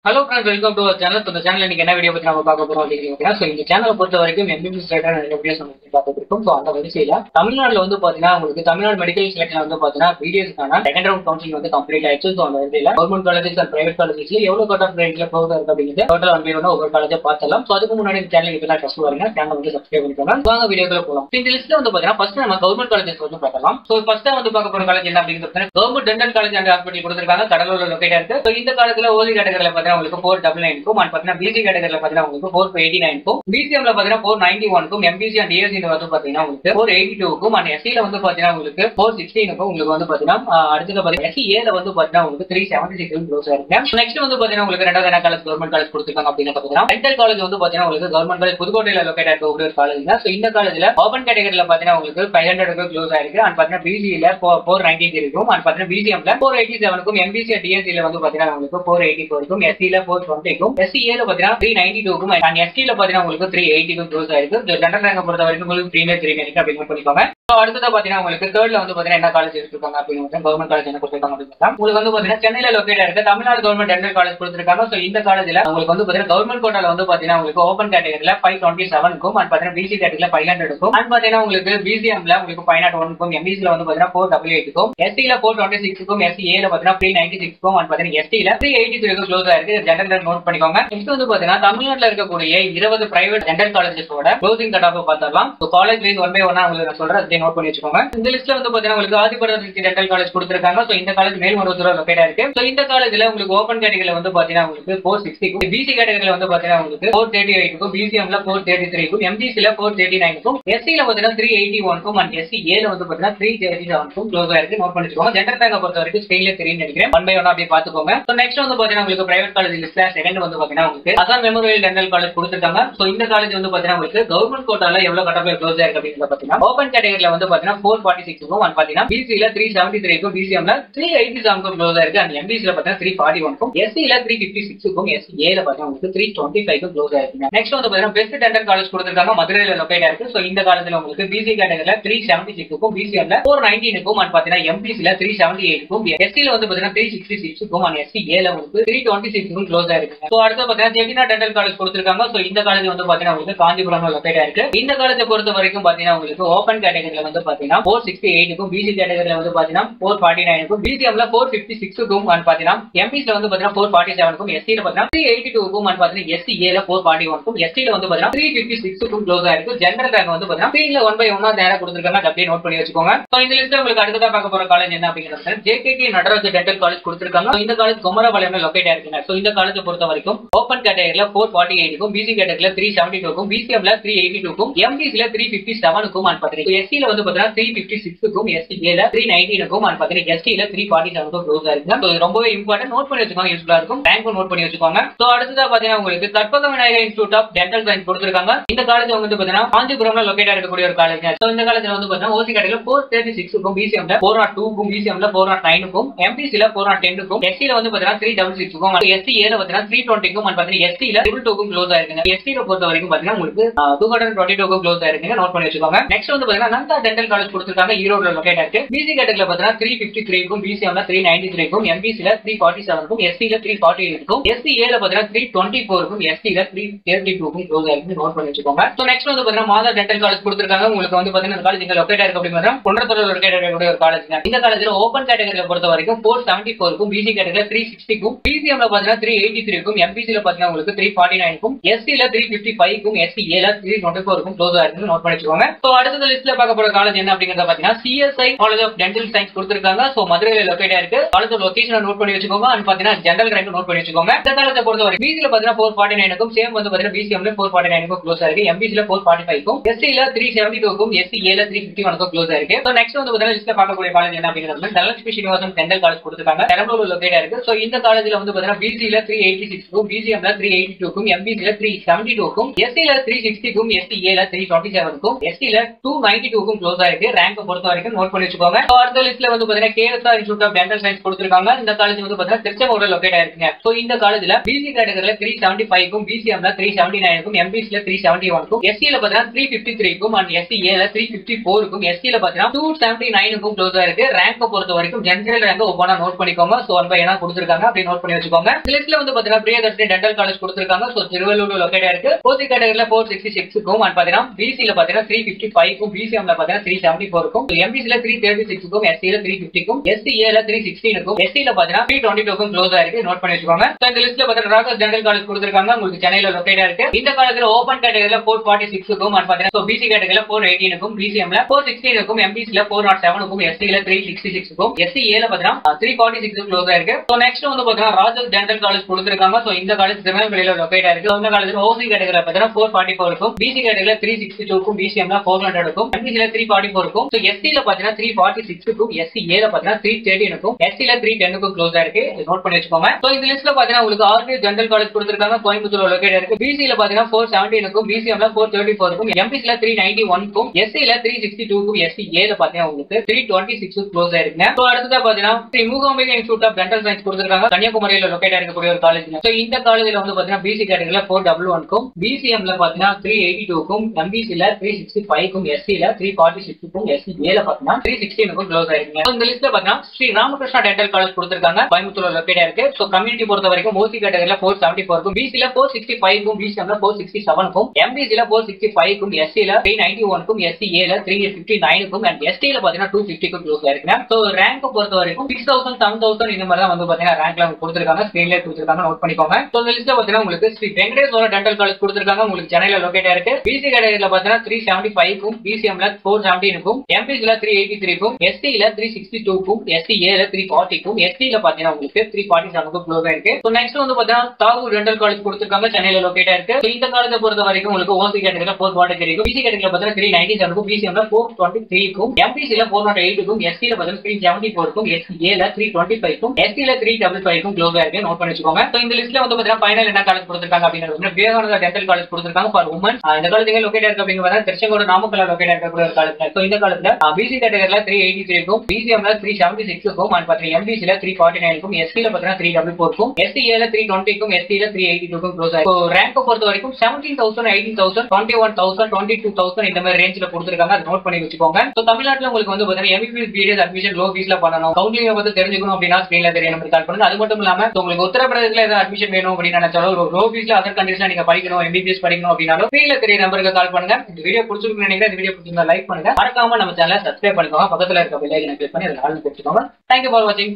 Hello friends, welcome to our channel. So the channel இன்னைக்கு என்ன video பத்தி நம்ம பார்க்க போறோம் அப்படிங்கிறீங்க. சோ இந்த சேனலை பொறுத்த வரைக்கும் எம்பிபிஎஸ் ரிலேட்டட் நிறைய வீடியோஸ் நம்ம பார்த்துட்டு இருக்கோம். சோ அந்த வரிசையில தமிழ்நாடுல வந்து பாத்தீங்கன்னா உங்களுக்கு தமிழ்நாடு மெடிக்கல் செலக்ஷன் வந்து பாத்தீங்கன்னா பிடிஎஸ்க்கான செகண்ட் ரவுண்ட் கவுன்சிலிங் வந்து கம்ப்ளீட் ஆயிடுச்சு. சோ அந்த வரிசையில கவர்மெண்ட் காலேஜஸ் அண்ட் பிரைவேட் காலேஜஸ்ல எவ்வளவு கட் ஆஃப் ரேட்ல போகுது அப்படிங்கிறது டோட்டல் ஒன் பை ஒன் ஒவ்வொரு காலேஜா பார்த்தலாம். சோ அதுக்கு முன்னாடி இந்த சேனல் இப்பதான் ஃபர்ஸ்ட் வரீங்க, சேனல் வந்து சப்ஸ்கிரைப் பண்ணிக்கோங்க. வாங்க வீடியோக்குள்ள போலாம். இந்த லிஸ்ட்ல வந்து பாத்தீங்கன்னா ஃபர்ஸ்ட் நம்ம கவர்மெண்ட் காலேஜஸ் வந்து பார்க்கலாம். சோ ஃபர்ஸ்ட் வந்து பார்க்க போற காலேஜ் என்ன அப்படிங்கிறது government dental college and hospital கொடுத்திருக்காங்க, கடலூர்ல லொகேட் இருக்கு. சோ இந்த காலேஜ்ல ஓசி கேட்டகரியில பாத்தீங்கன்னா உங்களுக்கு 499 இருக்கும் அண்ட் பாத்தீங்கன்னா பிசி கேட்டகரியில பாத்தீங்கன்னா உங்களுக்கு 489 இருக்கும், பிசிஎம்ல பாத்தீங்கன்னா 491 இருக்கும், எம்பிசி அண்ட் ஏசி வந்து பாத்தீங்கன்னா உங்களுக்கு 482 இருக்கும் அண்ட் எஸ்சில வந்து பாத்தீங்கன்னா உங்களுக்கு 416 இருக்கும். உங்களுக்கு வந்து பாத்தீங்கன்னா அடுத்து பாத்தீங்கன்னா எஸ்சிஏல வந்து பாத்தீங்கன்னா உங்களுக்கு 376 க்ளோஸ் ஆயிருக்கு. நெக்ஸ்ட் வந்து பாத்தீங்கன்னா உங்களுக்கு ரெண்டாவது என்ன காலேஜ் கவர்மெண்ட் காலேஜ் கொடுத்திருக்காங்க அப்படின்னு பாத்தீங்கன்னா டென்டல் காலேஜ் வந்து பாத்தீங்கன்னா உங்களுக்கு கவர்மெண்ட் காலேஜ் புதுக்கோட்டையில லொகேட் ஆயிருக்க ஒரு காலேஜ். சோ இந்த காலேஜ்ல ஓபன் கேட்டகரியில பாத்தீங்கன்னா உங்களுக்கு 500 க்ளோஸ் ஆயிருக்கு அண்ட் பாத்தீங்கன்னா பிசில 493 இருக்கும் அண்ட் பாத்தீங்கன்னா பிசிஎம்ல 487 இருக்கும், எம்பிசி அண்ட் டிஎஸ்சில வந்து பாத்தீங்கன்னா உங்களுக்கு 484 இருக்கும், எஸ்சில 420 இருக்கும், எஸ்சிஏல பாத்தீங்கன்னா 392 இருக்கும் அண்ட் எஸ்டில பாத்தீங்கன்னா உங்களுக்கு 382 க்ளோஸ் ஆயிருக்கு. ஜெனரல் ரேங்க் பொறுத்த வரைக்கும் உங்களுக்கு 3 அப்படின்னு பண்ணிக்கோங்க. அடுத்தது பாத்தீங்கன்னா உங்களுக்கு தேர்ட்ல வந்து பாத்தீங்கன்னா என்ன காலேஜ் எடுத்துருக்காங்க அப்படின்னு கவர்மெண்ட் காலேஜ் என்ன கொடுத்திருக்காங்க அப்படின்னு உங்களுக்கு வந்து பாத்தீங்கன்னா சென்னையில லொகேட் ஆயிருக்கு தமிழ்நாடு கவர்மெண்ட் டென்டல் காலேஜ் கொடுத்திருக்காங்க. சோ இந்த காலேஜ்ல உங்களுக்கு வந்து பாத்தீங்கன்னா கவர்மெண்ட் கோட்டால வந்து பாத்தீங்கன்னா உங்களுக்கு ஓபன் கேட்டகரியில 527 இருக்கும் அண்ட் பாத்தீங்கன்னா பிசி கேட்டகரியில 500 இருக்கும் அண்ட் பாத்தீங்கன்னா உங்களுக்கு பிசிஎம்ல உங்களுக்கு 501 இருக்கும், எம்பிசில வந்து பாத்தீங்கன்னா 488 இருக்கும், எஸ்சில 426 இருக்கும், எஸ்சிஏல பாத்தீங்கன்னா 396 இருக்கும் அண்ட் பாத்தீங்கன்னா எஸ்டில 383 இருக்கும் க்ளோஸ் ஆயிருக்கு. ஜெனரல் ரேங்க் நோட் பண்ணிக்கோங்க. நெக்ஸ்ட் வந்து பாத்தீங்கன்னா தமிழ்நாட்டுல இருக்கக்கூடிய 20 பிரைவேட் டென்டல் காலேஜஸோட க்ளோசிங் கட் ஆஃப் பார்த்தரலாம். So college wise one by ஒன்னா உங்களுக்கு நான் சொல்றேன், அதை நோட் பண்ணி வச்சுக்கோங்க. இந்த லிஸ்ட்ல வந்து பாத்தீங்கன்னா உங்களுக்கு ஆதிபராசக்தி டென்டல் காலேஜ் கொடுத்திருக்காங்க. சோ இந்த காலேஜ் மேல்மருவத்தூர்ல லொகேட் ஆயிருக்கு. சோ இந்த காலேஜ்ல உங்களுக்கு ஓபன் கேட்டகரியில வந்து பாத்தீங்கன்னா உங்களுக்கு 460 இருக்கும், பிசி கேட்டகரியில வந்து பாத்தீங்கன்னா உங்களுக்கு 438 இருக்கும், பிசிஎம்ல 433 இருக்கும், எம்பிசில 439 இருக்கும், எஸ்சில பாத்தீங்கன்னா 381 இருக்கும் அண்ட் எஸ்சிஏல வந்து பாத்தீங்கன்னா 337 இருக்கும் க்ளோஸ் ஆயிருக்கு. நோட் பண்ணி வச்சுக்கோங்க. ஜெனரல் ரேங்க் பொறுத்த வரைக்கும் ஸ்கிரீன்ல தெரியும் நினைக்கிறேன், ஒன் பை ஒன் அப்படியே பாத்துக்கோங்க. சோ நெக்ஸ்ட் வந்து பாத்தீங்கன்னா உங்களுக்கு பிரைவேட் காலேஜ் லிஸ்ட்ல செகண்ட் வந்து பாத்தீங்கன்னா உங்களுக்கு அசாம் மெமோரியல் டென்டல் காலேஜ் கொடுத்திருக்காங்க. சோ இந்த காலேஜ் வந்து பாத்தீங்கன்னா உங்களுக்கு கவர்மெண்ட் கோட்டால எவ்வளவு கட் ஆஃப் க்ளோஸ் ஆயிருக்கு அப்படின்னு பாத்தீங்கன்னா ஓபன் கேட்டகரியில வந்து பாத்தீங்கன்னா 446 இருக்கும் அண்ட் பாத்தீங்கன்னா பிசில 373 இருக்கும், பிசிஎம்ல 387 இருக்கும் க்ளோஸ் ஆயிருக்கு அண்ட் எம்பிசில பாத்தீங்கன்னா 341 இருக்கும், எஸ்சில 356 இருக்கும், எஸ்சிஏல பாத்தீங்கன்னா உங்களுக்கு 325 இருக்கும் க்ளோஸ் ஆயிருக்கு. நெக்ஸ்ட் வந்து பாத்தீங்கன்னா பெஸ்ட் டென்டல் காலேஜ் கொடுத்திருக்காங்க, மதுரையில லொகேட் ஆயிருக்கு. சோ இந்த காலேஜ்ல உங்களுக்கு பிசி கேட்டகரியில 376 இருக்கும், பிசிஎம்ல 419 இருக்கும் அண்ட் பாத்தீங்கன்னா எம்பிசில 378 இருக்கும், எஸ்சில வந்து பாத்தீங்கன்னா 366 இருக்கும் அண்ட் எஸ்சிஏல உங்களுக்கு 326 இருக்கும் க்ளோஸ் ஆயிருக்கு. சோ அடுத்து பாத்தீங்கன்னா ஜெமினா டென்டல் காலேஜ் கொடுத்திருக்காங்க. சோ இந்த காலேஜ் வந்து பாத்தீங்கன்னா உங்களுக்கு காஞ்சிபுரம்ல லொகேட் ஆயிருக்கு. இந்த காலேஜை பொறுத்த வரைக்கும் பாத்தீங்கன்னா உங்களுக்கு ஓபன் கேட்டகரியில வந்து பாத்தீங்கன்னா 468 இருக்கும், பிசி கேட்டகரியில வந்து பாத்தீங்கன்னா 449 இருக்கும், பிசிஎம்ல 456 இருக்கும் அண்ட் பாத்தீங்கன்னா எம்பிசில வந்து பாத்தீங்கன்னா 447 இருக்கும், எஸ்சில பாத்தீங்கன்னா 382 இருக்கும் அண்ட் பாத்தீங்கன்னா எஸ்சிஏல 441 இருக்கும், எஸ்சில வந்து பாத்தீங்கன்னா 356 இருக்கும் க்ளோஸ் ஆயிருக்கு. ஜெனரல் ரேங்க் வந்து பாத்தீங்கன்னா ஸ்கிரீன்ல ஒன் பை ஒன்னா நேரா கொடுத்திருக்காங்க, அப்படியே நோட் பண்ணி வச்சுக்கோங்க. சோ இந்த லிஸ்ட்ல உங்களுக்கு அடுத்ததா பார்க்க போற காலேஜ் என்ன அப்படிங்கிறது ஜேகேகே நடராஜ் டென்டல் காலேஜ் கொடுத்திருக்காங்க. இந்த காலேஜ் குமரபாளையம்ல லொகேட் ஆயிருக்கு. சோ இந்த காலேஜ் பொறுத்த வரைக்கும் ஓபன் கேட்டகரியில 448 இருக்கும், பிசி கேட்டகரியில 372 இருக்கும், பிசிஎம்ல 382 இருக்கும், எம்பிசில 357 இருக்கும் அண்ட் பாத்தீங்கன்னா எஸ்சில வந்து பாத்தீங்கன்னா 356 இருக்கும், எஸ்சிஏல 319 இருக்கும் அண்ட் பாத்தீங்கன்னா எஸ்டில 347 இருக்கும் க்ளோஸ் ஆயிருக்கு. சோ ரொம்பவே இம்பார்ட்டன்ட், நோட் பண்ணி வச்சுக்கோங்க, யூஸ்ஃபுல்லா இருக்கும். ரேங்க் நோட் பண்ணி வச்சுக்கோங்க. சோ அடுத்ததா பாத்தீங்கன்னா உங்களுக்கு Karpaga Vinayagar institute of dental science கொடுத்திருக்காங்க. இந்த காலேஜ் வந்து பாத்தீங்கன்னா காஞ்சிபுரம்ல லொகேட் இருக்கக்கூடிய ஒரு காலேஜ். சோ இந்த காலேஜ்ல வந்து பாத்தீங்கன்னா ஓசி கேட்டகரியில 436 இருக்கும், பிசிஎம்ல 402 இருக்கும், பிசிஎம்ல 409 இருக்கும், எம்பிசில 410 இருக்கும், எஸ்சில வந்து பாத்தீங்கன்னா 366 இருக்கும், எஸ்சிஏல பாத்தீங்கன்னா 320 இருக்கும் அண்ட் பாத்தீங்கன்னா எஸ்டில 222 இருக்கும் க்ளோஸ் ஆயிருக்கு. எஸ்டில பொறுத்த வரைக்கும் பாத்தீங்கன்னா உங்களுக்கு 222 இருக்கும் க்ளோஸ் ஆயிருக்கு, நோட் பண்ணி வச்சுக்கோங்க. நெக்ஸ்ட் வந்து பாத்தீங்கன்னா நந்தா டென்டல் காலேஜ் கொடுத்திருக்காங்க, ஈரோட்ல லொகேட் ஆயிருக்கு. பிசி கேட்டகரியில பாத்தீங்கன்னா 353 இருக்கும், பிசிஎம்ல 393 இருக்கும், எம்பிசில 347 இருக்கும், எஸ்சில 348 இருக்கும், எஸ்சிஏல பாத்தீங்கன்னா 324 இருக்கும், எஸ்டில 332 இருக்கும் க்ளோஸ் ஆயிருக்கு, நோட் பண்ணி வச்சுக்கோங்க. சோ நெக்ஸ்ட் வந்து பாத்தீங்கன்னா மாதா டென்டல் காலேஜ் கொடுத்திருக்காங்க. உங்களுக்கு வந்து பாத்தீங்கன்னா காலேஜ் இங்க லொகேட் ஆயிருக்கு அப்படிங்கறது குன்றத்தூர்ல லொகேட் ஆயிருக்கு ஒரு காலேஜ். இந்த காலேஜ்ல ஓபன் கேட்டகரியில பொறுத்த வரைக்கும் 474 இருக்கும், பிசி கேட்டகரியில 360 இருக்கும், பிசிஎம்ல பாத்தீங்கன்னா 383 இருக்கும், எம்பிசில பாத்தீங்கன்னா உங்களுக்கு 349 இருக்கும், எஸ்சில 355 இருக்கும், எஸ்சிஏல 324 இருக்கும் க்ளோஸ் ஆயிருக்கு, நோட் பண்ணி வச்சுக்கோங்க. சோ அடுத்த லிஸ்ட்ல பார்க்க போற காலேஜ் என்ன அப்படிங்கறத பாத்தீங்கன்னா CSI college of dental science கொடுத்திருக்காங்க. சோ மதுரையில லொகேட் ஆயிருக்கு. காலேஜ் லொகேஷன் நோட் பண்ணி வச்சுக்கோங்க அண்ட் பாத்தீங்கன்னா ஜெனரல் ரேங்க் நோட் பண்ணி வச்சுக்கோங்க. இந்த காலேஜை பொறுத்த வரைக்கும் பிசில பாத்தீங்கன்னா 449 இருக்கும், சேம் வந்து பாத்தீங்கன்னா பிசிஎம்ல 449 இருக்கும் க்ளோஸ் ஆயிருக்கு, எம்பிசில 445 இருக்கும், எஸ்சில 372 இருக்கும், எஸ்சிஏல 351 இருக்கும் க்ளோஸ் ஆயிருக்கு. சோ நெக்ஸ்ட் வந்து பாத்தீங்கன்னா லிஸ்ட்ல பார்க்கக்கூடிய காலேஜ் என்ன அப்படிங்கிறது தனலட்சுமி ஸ்ரீனிவாசன் டென்டல் காலேஜ் கொடுத்திருக்காங்க, பெரம்பலூர்ல லொகேட் ஆயிருக்கு. சோ இந்த காலேஜ்ல வந்து பாத்தீங்கன்னா பிசில 386 இருக்கும், பிசிஎம்ல 382 இருக்கும், எம்பிசில 372 இருக்கும், எஸ்சில 360 இருக்கும், எஸ்சிஏல 327 இருக்கும், எஸ்டில 292 2க்கும் க்ளோஸ் ஆயிருக்கு. ரேங்க் பொறுத்த வரைக்கும் நோட் பண்ணி வச்சுக்கோங்க. அடுத்த லிஸ்ட்ல வந்து பாத்தீங்கன்னா KSR institute of dental science கொடுத்திருக்காங்க. இந்த காலேஜ் வந்து பாத்தீங்கன்னா திருச்செங்கோடுல லொகேட் ஆயிருக்குங்க. சோ இந்த காலேஜ்ல பிசி கேட்டகரியில 375க்கும், பிசிஎம்ல 379க்கும், எம்பிசில 371க்கும், எஸ்சில பாத்தீங்கன்னா 353க்கும் அண்ட் எஸ்சிஏல 354க்கும், எஸ்சில பாத்தீங்கன்னா 279க்கும் க்ளோஸ் ஆயிருக்கு. ரேங்க் பொறுத்த வரைக்கும் ஜெனரல் ரேங்க் ஒவ்வொன்றா நோட் பண்ணிக்கோங்க. சோ 1 by 1 கொடுத்திருக்காங்க, அப்படி நோட் பண்ணி வச்சுக்கோங்க. இந்த லிஸ்ட்ல வந்து பாத்தீங்கன்னா பிரியதர்ஷினி டென்டல் காலேஜ் கொடுத்திருக்காங்க. சோ திருவள்ளூர்ல லொகேட் ஆயிருக்கு. ஓசி கேட்டகரியில 466க்கும் அண்ட் பாத்தீங்கன்னா பிசில பாத்தீங்கன்னா 355க்கும், பிசிஎம்ல பாத்தீங்கன்னா 374க்கும், எம்பிசில 336க்கும், எஸ்சில 350க்கும், எஸ்சிஏல 316க்கும், எஸ்சில பாத்தீங்கன்னா 322க்கும் க்ளோஸ் ஆயிருக்கு. நோட் பண்ணி வச்சுக்கோங்க. இந்த லிஸ்ட்ல பாத்தீங்கன்னா ராகஸ் டென்டல் காலேஜ் கொடுத்திருக்காங்க. உங்களுக்கு சென்னையில லொகேட் ஆயிருக்கு. இந்த காலேஜ்ல ஓபன் கேட்டகரியில 446க்கும் அண்ட் பாத்தீங்கன்னா பிசி கேட்டகரியில 418க்கும், பிசிஎம்ல 416க்கும், எம்பிசில 407க்கும், எஸ்சில 366க்கும், எஸ்சிஏல பாத்தீங்கன்னா 346க்கும் க்ளோஸ் ஆயிருக்கு. சோ நெக்ஸ்ட் வந்து பாத்தீங்கன்னா ராஜஸ் டென்டல் காலேஜ் கொடுத்திருக்காங்க. சோ இந்த காலேஜ் திருநெல்வேலியில லொகேட் ஆயிருக்கு. இந்த காலேஜ்ல ஓசி கேட்டகரியில பாத்தீங்கன்னா 444க்கும், பிசி கேட்டகரியில 362க்கும், பிசிஎம்ல 400க்கும், எம்பிசில 344க்கும், சோ எஸ்சில பாத்தீங்கன்னா 346க்கும், எஸ்சிஏல பாத்தீங்கன்னா 313க்கும், எஸ்சில 310க்கும் க்ளோஸ் ஆயிருக்கு. நோட் பண்ணி வச்சுக்கோங்க. சோ இந்த லிஸ்ட்ல பாத்தீங்கன்னா உங்களுக்கு ஆர்கே டென்டல் காலேஜ் கொடுத்திருக்காங்க. கோயம்புத்தூர்ல லொகேட் ஆயிருக்கு. பிசில பாத்தீங்கன்னா 417க்கும், பிசிஎம்ல 434க்கும், எம்பிசில 391க்கும், எஸ்சில 362க்கும், எஸ்சிஏல பாத்தீங்கன்னா உங்களுக்கு 326க்கும் க்ளோஸ் ஆயிருக்கு. சோ அடுத்ததா பாத்தீங்கன்னா Sri Mookambigai institute of dental science கொடுத்திருக்காங்க. கன்னியாகுமரியில லொகேட் ஆயிருக்கக்கூடிய ஒரு காலேஜ். சோ இந்த காலேஜ்ல வந்து பாத்தீங்கன்னா பிசி கேட்டகரியில 411க்கும், பிசிஎம்ல பாத்தீங்கன்னா 382க்கும், எம்பிசில 365க்கும், எஸ்சில 346க்கும், எஸ்சிஏல பாத்தீங்கன்னா 316க்கும் க்ளோஸ் ஆயிருக்கு. இந்த லிஸ்ட்ல பாத்தீங்கன்னா ஸ்ரீ ராமகிருஷ்ணா டென்டல் காலேஜ் கொடுத்திருக்காங்க. கோயம்புத்தூர்ல லொகேட் ஆயிருக்கு. சோ கம்யூனிட்டி பொறுத்த வரைக்கும் ஓசி கேட்டகரியில 474க்கும், பிசில 465க்கும், பிசிஎம்ல 467க்கும், எம்பிசில 465க்கும், எஸ்சில 391க்கும், எஸ்சிஏல 359க்கும் அண்ட் எஸ்டில பாத்தீங்கன்னா 250க்கும் க்ளோஸ் ஆயிருக்கு. சோ ரேங்க் பொறுத்த வரைக்கும் 6000, 7000 இந்த மாதிரி தான் வந்து பாத்தீங்கன்னா ரேங்க்ல கொடுத்திருக்காங்க. ஸ்கிரீன்ல கொடுத்திருக்காங்க, நோட் பண்ணிக்கோங்க. சோ இந்த லிஸ்ட்ல பாத்தீங்கன்னா உங்களுக்கு ஸ்ரீ வெங்கடேஸ்வர டென்டல் காலேஜ் கொடுத்திருக்காங்க. உங்களுக்கு சென்னையில லொகேட் ஆயிருக்கு. பிசி கேட்டகரியில பாத்தீங்கன்னா 375க்கும், பிசிஎம்ல 417க்கும், எம்பிசில 383க்கும், எஸ்சில 362க்கும், எஸ்சிஏல 340க்கும், எஸ்டில பாத்தீங்கன்னா உங்களுக்கு 347க்கும் க்ளோஸ் ஆயிருக்கு. சோ நெக்ஸ்ட் வந்து பாத்தீங்கன்னா தாகூர் டென்டல் காலேஜ் கொடுத்திருக்காங்க. சென்னையில லொகேட் ஆயிருக்கு. சோ இந்த காலேஜை பொறுத்த வரைக்கும் உங்களுக்கு ஓசி கேட்டகரியில 443க்கும், பிசி கேட்டகரியில பாத்தீங்கன்னா 397க்கும், பிசிஎம்ல 423க்கும், எம்பிசில 408க்கும், எஸ்சில பாத்தீங்கன்னா 374க்கும், எஸ்சிஏல 325க்கும், எஸ்டில 355க்கும் க்ளோஸ் ஆயிருக்கு. நோட் பண்ணி வச்சுக்கோங்க. சோ இந்த லிஸ்ட்ல வந்து பாத்தீங்கன்னா ஃபைனல் என்ன காலேஜ் கொடுத்திருக்காங்க அப்படிங்கிறது விவேகானந்தா டென்டல் காலேஜ் கொடுத்திருக்காங்க ஃபார் உமன். இந்த காலேஜ் எங்க லொகேட் ஆயிருக்கு அப்படிங்கறத திருச்செங்கோடு நாமக்கல்ல லொகேட் இருக்கக்கூடிய ஒரு காலேஜ். சோ இந்த காலேஜ்ல பிசி கேட்டகரியில 383க்கும், பிசிஎம்ல 376க்கும் அண்ட் பாத்தீங்கன்னா எம்பிசில 349க்கும், எஸ்சில பாத்தீங்கன்னா 344க்கும், எஸ்சிஏல 320க்கும், எஸ்டில 382க்கும் க்ளோஸ் ஆயிருக்கு. சோ ரேங்க் பொறுத்த வரைக்கும் 17000, 18000, 21000, 22000 இந்த மாதிரி ரேஞ்ச்ல கொடுத்திருக்காங்க. அதை நோட் பண்ணி வச்சுக்கோங்க. சோ தமிழ்நாட்டுல உங்களுக்கு வந்து பாத்தீங்கன்னா எம்பிபிஎஸ் பிடிஎஸ் அட்மிஷன் லோ ஃபீஸ்ல பண்ணணும். கவுன்சிலிங் பத்தி தெரிஞ்சுக்கணும் அப்படின்னா ஸ்கிரீன்ல தெரிய நம்பருக்கு கால் பண்ணுங்க. அது மட்டும் இல்லாம உங்களுக்கு உத்தரப்பிரதேசத்துல ஏதாவது அட்மிஷன் வேணும் அப்படின்னு நினைச்சாலும் ஒரு லோ ஃபீஸ்ல அதர் கண்டிஷன்ல நீங்க படிக்கணும், எம்பிபிஎஸ் படிக்கணும் அப்படின்னாலும் ஸ்கிரீன்ல தெரிய நம்பருக்கு கால் பண்ணுங்க. இந்த வீடியோ பிடிச்சிருக்குன்னு நினைக்கிறேன். இந்த வீடியோ பிடிச்சிருந்தா லைக் பண்ணுங்க. மறக்காம நம்ம சேனலை சப்ஸ்கிரைப் பண்ணிக்கோங்க. பக்கத்துல இருக்க பெல் ஐகானை கிளிக் பண்ணி அதை ஆல் கொடுத்துக்கோங்க. Thank you for watching.